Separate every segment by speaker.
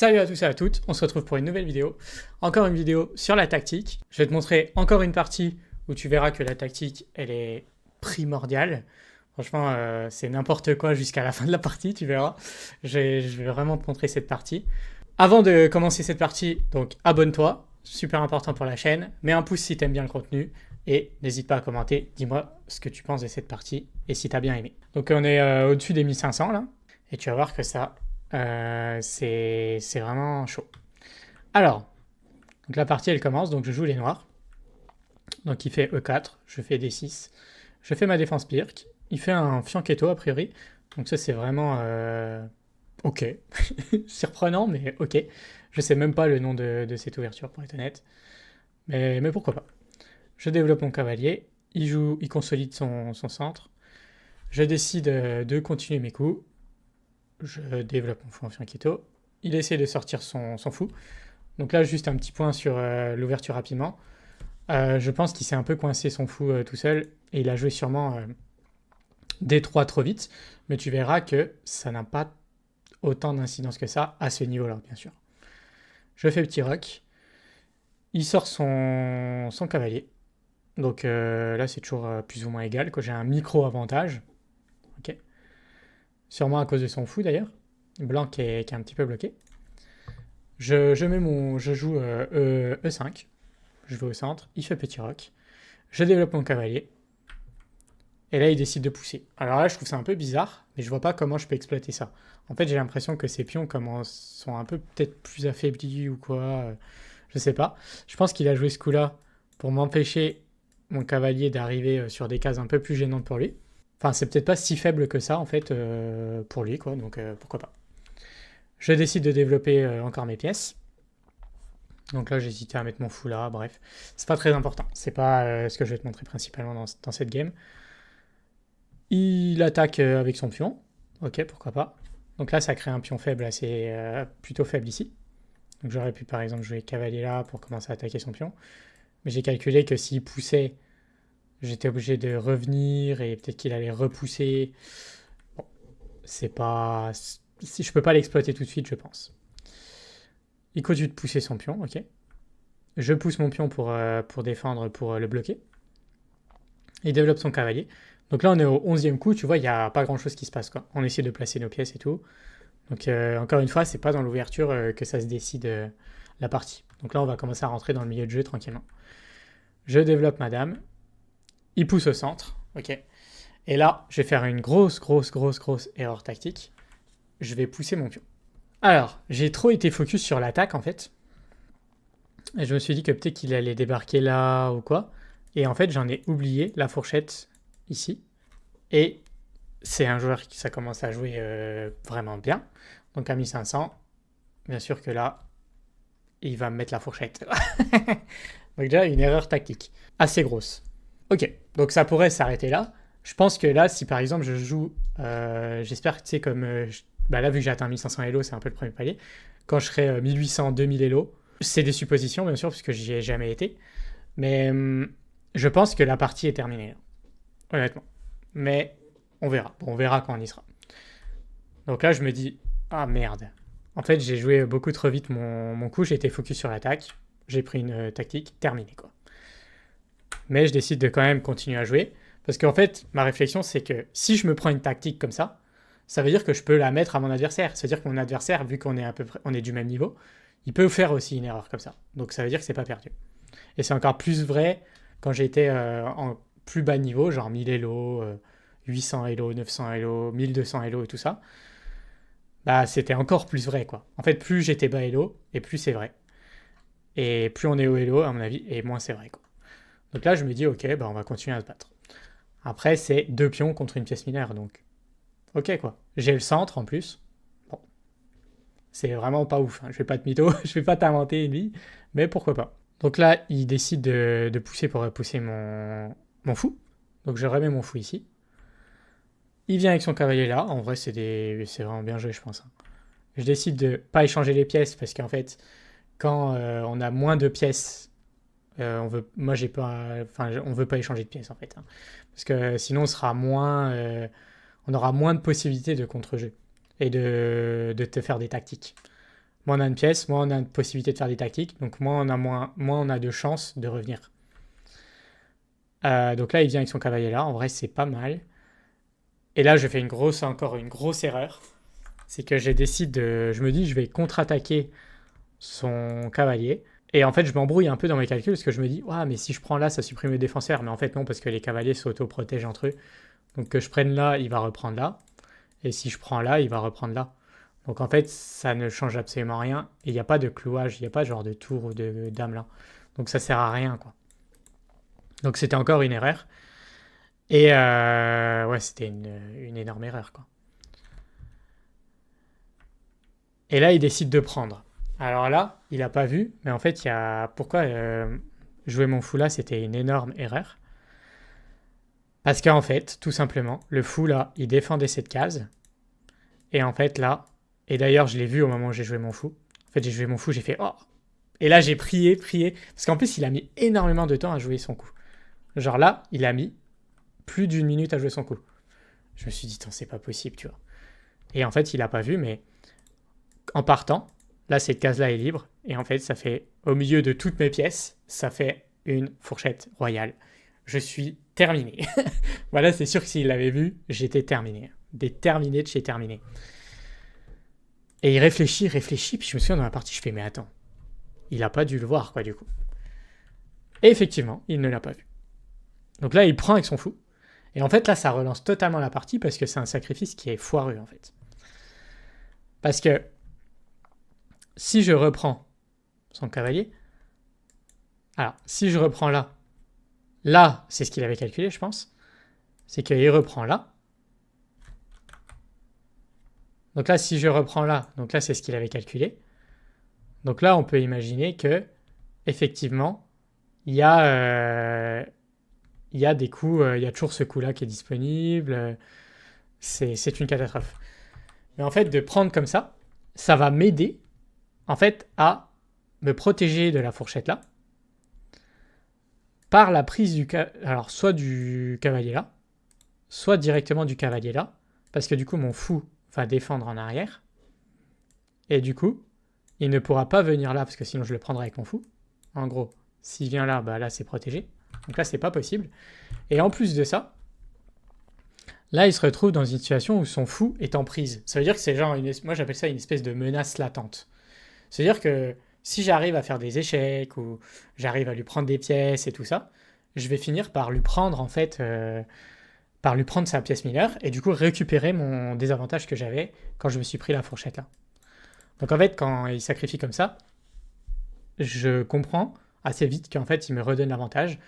Speaker 1: Salut à tous et à toutes, on se retrouve pour une nouvelle vidéo. Encore une vidéo sur la tactique. Je vais te montrer encore une partie où tu verras que la tactique, elle est primordiale. Franchement, c'est n'importe quoi jusqu'à la fin de la partie, tu verras. Je vais vraiment te montrer cette partie. Avant de commencer cette partie, donc abonne-toi, super important pour la chaîne. Mets un pouce si t'aimes bien le contenu et n'hésite pas à commenter. Dis-moi ce que tu penses de cette partie et si t'as bien aimé. Donc on est au-dessus des 1500 là et tu vas voir que ça, c'est vraiment chaud. Alors, donc la partie elle commence, donc je joue les noirs. Donc il fait E4, je fais D6, je fais ma défense pirque, il fait un fianchetto a priori, donc ça c'est vraiment ok, surprenant mais ok. Je sais même pas le nom de cette ouverture pour être honnête, mais pourquoi pas. Je développe mon cavalier, il consolide son centre, je décide de continuer mes coups, je développe mon fou en fianchetto, il essaie de sortir son fou, donc là juste un petit point sur l'ouverture rapidement. Je pense qu'il s'est un peu coincé son fou tout seul et il a joué sûrement D3 trop vite, mais tu verras que ça n'a pas autant d'incidence que ça à ce niveau-là, bien sûr. Je fais petit roc, il sort son cavalier, donc là c'est toujours plus ou moins égal, que j'ai un micro avantage, ok, sûrement à cause de son fou d'ailleurs, blanc qui est un petit peu bloqué. Je joue E5, je vais au centre, il fait petit roc, je développe mon cavalier, et là il décide de pousser. Alors là je trouve ça un peu bizarre, mais je vois pas comment je peux exploiter ça. En fait j'ai l'impression que ces pions sont un peu peut-être plus affaiblis ou quoi, je sais pas. Je pense qu'il a joué ce coup-là pour m'empêcher mon cavalier d'arriver sur des cases un peu plus gênantes pour lui. Enfin c'est peut-être pas si faible que ça en fait pour lui quoi, donc pourquoi pas. Je décide de développer encore mes pièces. Donc là, j'hésitais à mettre mon fou là, bref. C'est pas très important. C'est pas ce que je vais te montrer principalement dans cette game. Il attaque avec son pion. Ok, pourquoi pas. Donc là, ça crée un pion faible assez plutôt faible ici. Donc j'aurais pu par exemple jouer cavalier là pour commencer à attaquer son pion. Mais j'ai calculé que s'il poussait, j'étais obligé de revenir et peut-être qu'il allait repousser. Bon, c'est pas... Je peux pas l'exploiter tout de suite, je pense. Il continue de pousser son pion, ok. Je pousse mon pion pour défendre, pour le bloquer. Il développe son cavalier. Donc là, on est au 11e coup, tu vois, il n'y a pas grand-chose qui se passe, quoi. On essaie de placer nos pièces et tout. Donc encore une fois, c'est pas dans l'ouverture que ça se décide la partie. Donc là, on va commencer à rentrer dans le milieu de jeu tranquillement. Je développe ma dame. Il pousse au centre, ok. Et là, je vais faire une grosse erreur tactique. Je vais pousser mon pion. Alors, j'ai trop été focus sur l'attaque, en fait. Et je me suis dit que peut-être qu'il allait débarquer là ou quoi. Et en fait, j'en ai oublié la fourchette ici. Et c'est un joueur qui ça commence à jouer vraiment bien. Donc à 1500, bien sûr que là, il va me mettre la fourchette. Donc déjà, une erreur tactique. Assez grosse. Ok, donc ça pourrait s'arrêter là. Je pense que là, si par exemple je joue, j'espère que tu sais comme... bah là, vu que j'ai atteint 1500 Elo, c'est un peu le premier palier. Quand je serai 1800, 2000 Elo, c'est des suppositions, bien sûr, parce que j'y ai jamais été. Mais je pense que la partie est terminée, honnêtement. Mais on verra. Bon, on verra quand on y sera. Donc là, je me dis, ah merde. En fait, j'ai joué beaucoup trop vite mon coup. J'ai été focus sur l'attaque. J'ai pris une tactique terminée, quoi. Mais je décide de quand même continuer à jouer. Parce qu'en fait, ma réflexion, c'est que si je me prends une tactique comme ça veut dire que je peux la mettre à mon adversaire. C'est-à-dire que mon adversaire, vu qu'on est à peu près, on est du même niveau, il peut faire aussi une erreur comme ça. Donc ça veut dire que c'est pas perdu. Et c'est encore plus vrai quand j'étais en plus bas niveau, genre 1000 Elo, 800 Elo, 900 Elo, 1200 Elo et tout ça. Bah c'était encore plus vrai quoi. En fait, plus j'étais bas Elo, et plus c'est vrai. Et plus on est haut Elo, à mon avis, et moins c'est vrai quoi. Donc là, je me dis, ok, bah on va continuer à se battre. Après, c'est 2 pions contre une pièce mineure, donc ok quoi. J'ai le centre en plus. Bon, c'est vraiment pas ouf. Hein. Je vais pas te mytho, je vais pas t'inventer une vie, mais pourquoi pas. Donc là, il décide de pousser pour repousser mon fou. Donc je remets mon fou ici. Il vient avec son cavalier là. En vrai, c'est vraiment bien joué, je pense. Hein. Je décide de pas échanger les pièces parce qu'en fait, quand on a moins de pièces, moi j'ai pas, enfin, on veut pas échanger de pièces en fait, hein. Parce que sinon, on aura moins de possibilités de contre-jeu et de te faire des tactiques. moins on a une pièce, moins on a une possibilité de faire des tactiques, donc moins on a de chances de revenir. Donc là, il vient avec son cavalier là. En vrai, c'est pas mal. Et là, je fais encore une grosse erreur. C'est que je me dis, je vais contre-attaquer son cavalier. Et en fait, je m'embrouille un peu dans mes calculs parce que je me dis, ouais, mais si je prends là, ça supprime le défenseur. Mais en fait, non, parce que les cavaliers s'auto-protègent entre eux. Donc que je prenne là, il va reprendre là. Et si je prends là, il va reprendre là. Donc en fait, ça ne change absolument rien. Et il n'y a pas de clouage, il n'y a pas genre de tour ou de dame là. Donc ça sert à rien, quoi. Donc c'était encore une erreur. Et ouais, c'était une énorme erreur, quoi. Et là, il décide de prendre. Alors là, il n'a pas vu, mais en fait, il y a... Pourquoi jouer mon fou là, c'était une énorme erreur. Parce qu'en fait, tout simplement, le fou là, il défendait cette case. Et en fait, là... Et d'ailleurs, je l'ai vu au moment où j'ai joué mon fou. En fait, j'ai joué mon fou, j'ai fait... Oh. Et là, j'ai prié. Parce qu'en plus, il a mis énormément de temps à jouer son coup. Genre là, il a mis plus d'une minute à jouer son coup. Je me suis dit, c'est pas possible, tu vois. Et en fait, il a pas vu, mais en partant, là, cette case-là est libre. Et en fait, ça fait, au milieu de toutes mes pièces, ça fait une fourchette royale. Je suis terminé. Voilà, c'est sûr que s'il l'avait vu, j'étais terminé. Déterminé de chez terminé. Et il réfléchit, puis je me souviens dans la partie, je fais, mais attends, il a pas dû le voir, quoi, du coup. Et effectivement, il ne l'a pas vu. Donc là, il prend avec son fou. Et en fait, là, ça relance totalement la partie parce que c'est un sacrifice qui est foireux, en fait. Parce que si je reprends son cavalier, alors, si je reprends là, là, c'est ce qu'il avait calculé, je pense, c'est qu'il reprend là. Donc là, si je reprends là, donc là, c'est ce qu'il avait calculé. Donc là, on peut imaginer que, effectivement, il y a des coups, il y a toujours ce coup-là qui est disponible. C'est une catastrophe. Mais en fait, de prendre comme ça va m'aider, en fait, à me protéger de la fourchette là, par la prise alors soit du cavalier là, soit directement du cavalier là, parce que du coup mon fou va défendre en arrière, et du coup il ne pourra pas venir là parce que sinon je le prendrai avec mon fou. En gros, s'il vient là, bah là c'est protégé, donc là c'est pas possible. Et en plus de ça, là il se retrouve dans une situation où son fou est en prise. Ça veut dire que c'est genre moi j'appelle ça une espèce de menace latente. C'est-à-dire que si j'arrive à faire des échecs ou j'arrive à lui prendre des pièces et tout ça, je vais finir par lui prendre en fait, par lui prendre sa pièce mineure et du coup récupérer mon désavantage que j'avais quand je me suis pris la fourchette là. Donc en fait, quand il sacrifie comme ça, je comprends assez vite qu'en fait il me redonne l'avantage,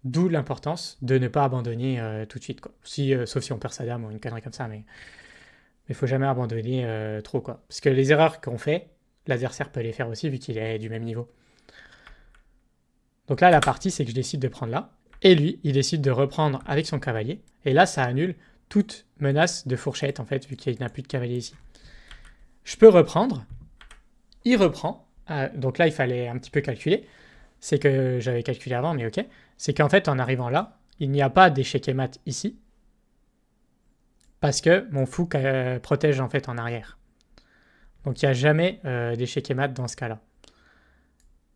Speaker 1: d'où l'importance de ne pas abandonner tout de suite, quoi. Sauf si on perd sa dame ou une connerie comme ça, mais il faut jamais abandonner trop, quoi. Parce que les erreurs qu'on fait, l'adversaire peut les faire aussi vu qu'il est du même niveau. Donc là, la partie, c'est que je décide de prendre là. Et lui, il décide de reprendre avec son cavalier. Et là, ça annule toute menace de fourchette, en fait, vu qu'il n'a plus de cavalier ici. Je peux reprendre. Il reprend. Donc là, il fallait un petit peu calculer. C'est que j'avais calculé avant, mais ok. C'est qu'en fait, en arrivant là, il n'y a pas d'échec et mat ici. Parce que mon fou protège en fait en arrière. Donc il n'y a jamais d'échec et mat dans ce cas-là.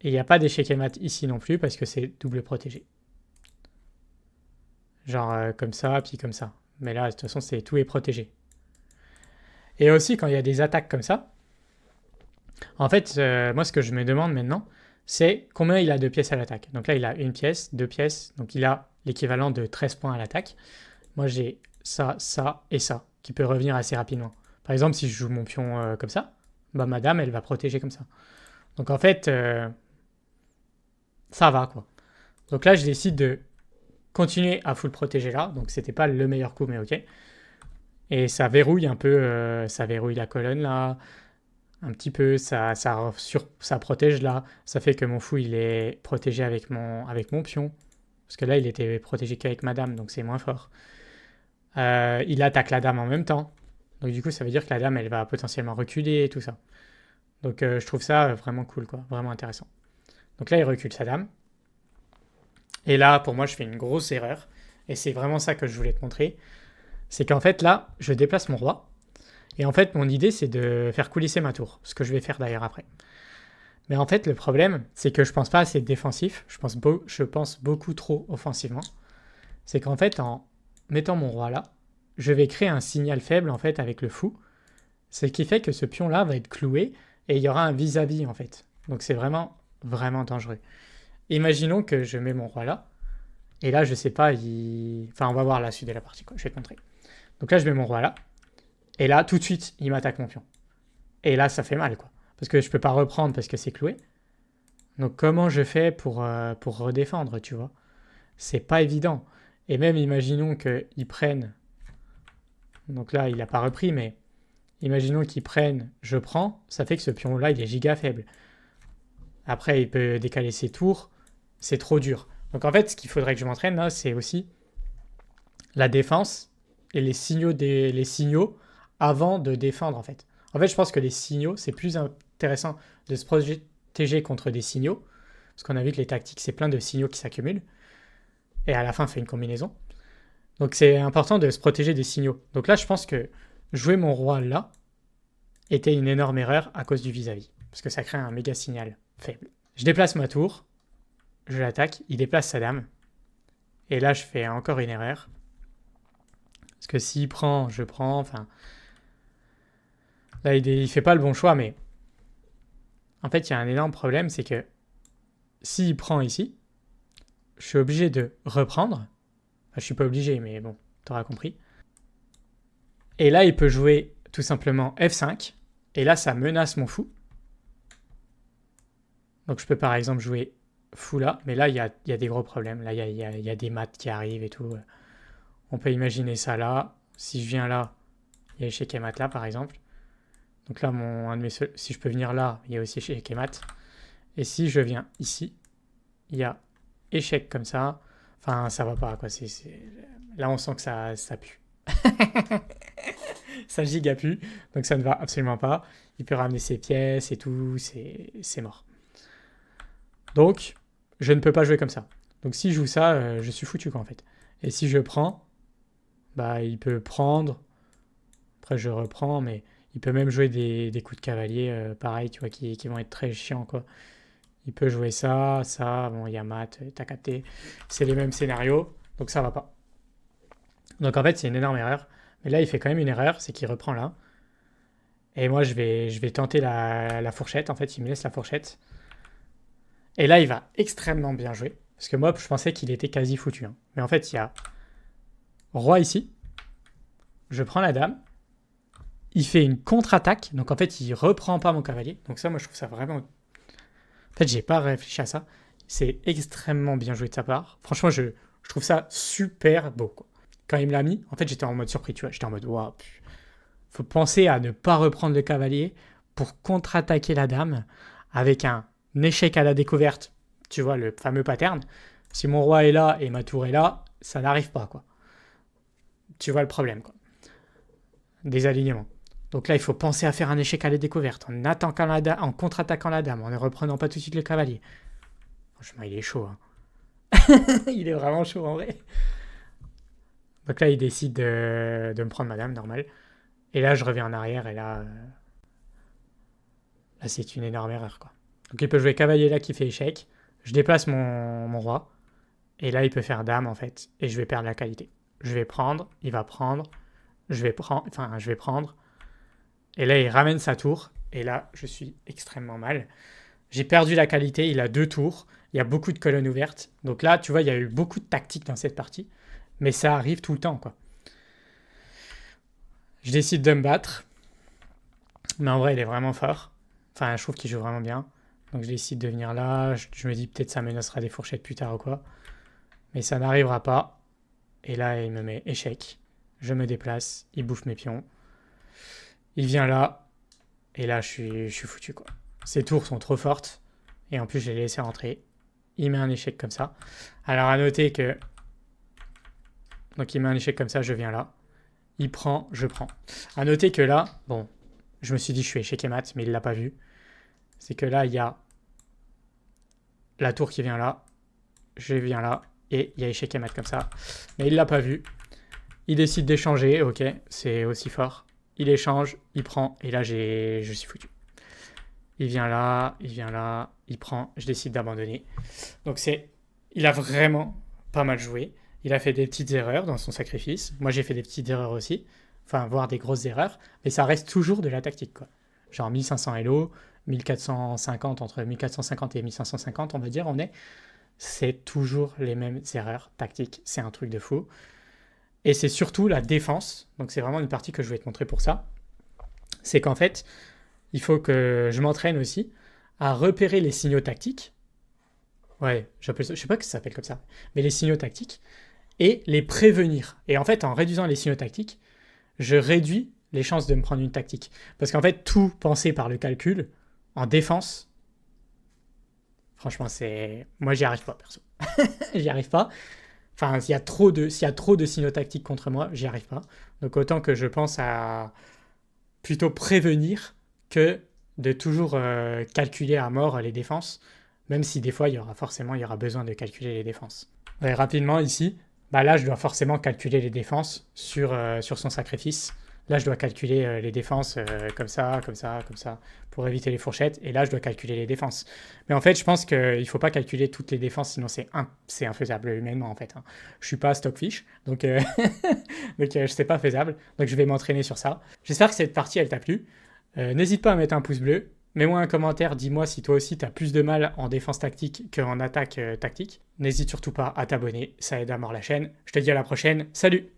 Speaker 1: Et il n'y a pas d'échec et mat ici non plus parce que c'est double protégé. Genre comme ça, puis comme ça. Mais là, de toute façon, tout est protégé. Et aussi, quand il y a des attaques comme ça, en fait, moi, ce que je me demande maintenant, c'est combien il a de pièces à l'attaque. Donc là, il a une pièce, deux pièces. Donc il a l'équivalent de 13 points à l'attaque. Moi, j'ai ça, ça et ça qui peut revenir assez rapidement. Par exemple, si je joue mon pion comme ça, bah ma dame, elle va protéger comme ça. Donc en fait, ça va, quoi. Donc là, je décide de continuer à full protéger là. Donc c'était pas le meilleur coup, mais ok. Et ça verrouille un peu, ça verrouille la colonne là, un petit peu, ça protège là. Ça fait que mon fou, il est protégé avec mon pion. Parce que là, il était protégé qu'avec ma dame, donc c'est moins fort. Il attaque la dame en même temps. Donc du coup, ça veut dire que la dame, elle va potentiellement reculer et tout ça. Donc je trouve ça vraiment cool, quoi, vraiment intéressant. Donc là, il recule sa dame. Et là, pour moi, je fais une grosse erreur. Et c'est vraiment ça que je voulais te montrer. C'est qu'en fait, là, je déplace mon roi. Et en fait, mon idée, c'est de faire coulisser ma tour, ce que je vais faire d'ailleurs après. Mais en fait, le problème, c'est que je pense pas assez défensif, je pense beaucoup trop offensivement. C'est qu'en fait, en mettant mon roi là, je vais créer un signal faible en fait avec le fou, ce qui fait que ce pion-là va être cloué et il y aura un vis-à-vis en fait. Donc c'est vraiment, vraiment dangereux. Imaginons que je mets mon roi là, et là, je sais pas, enfin, on va voir la suite de la partie, quoi. Je vais te montrer. Donc là, je mets mon roi là, et là, tout de suite, il m'attaque mon pion. Et là, ça fait mal, quoi. Parce que je peux pas reprendre parce que c'est cloué. Donc comment je fais pour redéfendre, tu vois? C'est pas évident. Et même, imaginons qu'ils prennent... Donc là, il a pas repris, mais imaginons qu'ils prennent, je prends, ça fait que ce pion-là, il est giga faible. Après, il peut décaler ses tours, c'est trop dur. Donc en fait, ce qu'il faudrait que je m'entraîne là, c'est aussi la défense et les signaux avant de défendre en fait. En fait, je pense que les signaux, c'est plus intéressant de se protéger contre des signaux, parce qu'on a vu que les tactiques, c'est plein de signaux qui s'accumulent, et à la fin, fait une combinaison. Donc c'est important de se protéger des signaux. Donc là, je pense que jouer mon roi là était une énorme erreur à cause du vis-à-vis, parce que ça crée un méga signal faible. Je déplace ma tour, je l'attaque, il déplace sa dame, et là, je fais encore une erreur. Parce que s'il prend, je prends, enfin... Là, il fait pas le bon choix, mais... En fait, il y a un énorme problème, c'est que s'il prend ici, je suis obligé de reprendre. Enfin, je suis pas obligé, mais bon, t'auras compris. Et là, il peut jouer tout simplement F5, et là, ça menace mon fou. Donc je peux par exemple jouer fou là, mais là, il y a des gros problèmes. Là, il y a des maths qui arrivent et tout. On peut imaginer ça là. Si je viens là, il y a échec et mat là, par exemple. Donc là, si je peux venir là, il y a aussi échec et mat. Et si je viens ici, il y a échec comme ça. Enfin, ça va pas, quoi. Là, on sent que ça pue. Ça giga pue, donc ça ne va absolument pas. Il peut ramener ses pièces et tout, c'est mort. Donc, je ne peux pas jouer comme ça. Donc si je joue ça, je suis foutu, quoi, en fait. Et si je prends, bah, il peut prendre. Après, je reprends, mais il peut même jouer des coups de cavalier, pareil, tu vois, qui vont être très chiants, quoi. Il peut jouer ça, bon, il y a mat, t'as capté. C'est les mêmes scénarios, donc ça va pas. Donc en fait, c'est une énorme erreur. Mais là, il fait quand même une erreur, c'est qu'il reprend là. Et moi, je vais tenter la fourchette. En fait, il me laisse la fourchette. Et là, il va extrêmement bien jouer. Parce que moi, je pensais qu'il était quasi foutu, hein. Mais en fait, il y a roi ici. Je prends la dame. Il fait une contre-attaque. Donc en fait, il reprend pas mon cavalier. Donc ça, moi, je trouve ça vraiment... En fait, j'ai pas réfléchi à ça. C'est extrêmement bien joué de sa part. Franchement, je trouve ça super beau, quoi. Quand il me l'a mis, en fait, j'étais en mode surpris, tu vois. J'étais en mode, waouh. Faut penser à ne pas reprendre le cavalier pour contre-attaquer la dame avec un échec à la découverte. Tu vois, le fameux pattern. Si mon roi est là et ma tour est là, ça n'arrive pas, quoi. Tu vois le problème, quoi. Des alignements. Donc là, il faut penser à faire un échec à la découverte en en contre-attaquant la dame, en ne reprenant pas tout de suite le cavalier. Franchement, il est chaud, hein. Il est vraiment chaud en vrai. Donc là, il décide de me prendre ma dame, normal. Et là, je reviens en arrière et là, là c'est une énorme erreur, quoi. Donc il peut jouer cavalier là qui fait échec. Je déplace mon roi. Et là, il peut faire dame, en fait. Et je vais perdre la qualité. Je vais prendre, il va prendre. Je vais prendre. Et là, il ramène sa tour. Et là, je suis extrêmement mal. J'ai perdu la qualité, il a 2 tours. Il y a beaucoup de colonnes ouvertes. Donc là, tu vois, il y a eu beaucoup de tactiques dans cette partie. Mais ça arrive tout le temps, quoi. Je décide de me battre. Mais en vrai, il est vraiment fort. Enfin, je trouve qu'il joue vraiment bien. Donc je décide de venir là. Je me dis peut-être ça menacera des fourchettes plus tard ou quoi. Mais ça n'arrivera pas. Et là, il me met échec. Je me déplace. Il bouffe mes pions. Il vient là. Et là, je suis foutu, quoi. Ces tours sont trop fortes. Et en plus, je l'ai laissé rentrer. Il met un échec comme ça. Alors, à noter que... Donc, il met un échec comme ça, je viens là. Il prend, je prends. À noter que là, bon, je me suis dit je suis échec et mat, mais il l'a pas vu. C'est que là, il y a la tour qui vient là. Je viens là. Et il y a échec et mat comme ça. Mais il l'a pas vu. Il décide d'échanger, ok, c'est aussi fort. il échange, il prend, et là je suis foutu. Il vient là, il prend, je décide d'abandonner. Donc il a vraiment pas mal joué. Il a fait des petites erreurs dans son sacrifice. Moi j'ai fait des petites erreurs aussi, enfin voire des grosses erreurs, mais ça reste toujours de la tactique quoi. Genre 1500 Elo, 1450, entre 1450 et 1550 on va dire, c'est toujours les mêmes erreurs tactiques. C'est un truc de fou. Et c'est surtout la défense. Donc c'est vraiment une partie que je vais te montrer pour ça. C'est qu'en fait, il faut que je m'entraîne aussi à repérer les signaux tactiques. Ouais, je sais pas que ça s'appelle comme ça. Mais les signaux tactiques. Et les prévenir. Et en fait, en réduisant les signaux tactiques, je réduis les chances de me prendre une tactique. Parce qu'en fait, tout pensé par le calcul, en défense, franchement, moi, j'y arrive pas, perso. J'y arrive pas. Enfin, s'il y a trop de signaux tactiques contre moi, j'y arrive pas. Donc autant que je pense à plutôt prévenir que de toujours calculer à mort les défenses, même si des fois il y aura besoin de calculer les défenses. Ouais, rapidement ici, bah là je dois forcément calculer les défenses sur son sacrifice. Là je dois calculer les défenses comme ça, comme ça, comme ça, pour éviter les fourchettes. Et là je dois calculer les défenses. Mais en fait je pense qu'il ne faut pas calculer toutes les défenses, sinon c'est infaisable humainement en fait. Hein. Je suis pas Stockfish, donc, c'est pas faisable. Donc je vais m'entraîner sur ça. J'espère que cette partie elle t'a plu. N'hésite pas à mettre un pouce bleu. Mets-moi un commentaire, dis-moi si toi aussi tu as plus de mal en défense tactique qu'en attaque tactique. N'hésite surtout pas à t'abonner, ça aide à mort la chaîne. Je te dis à la prochaine, salut!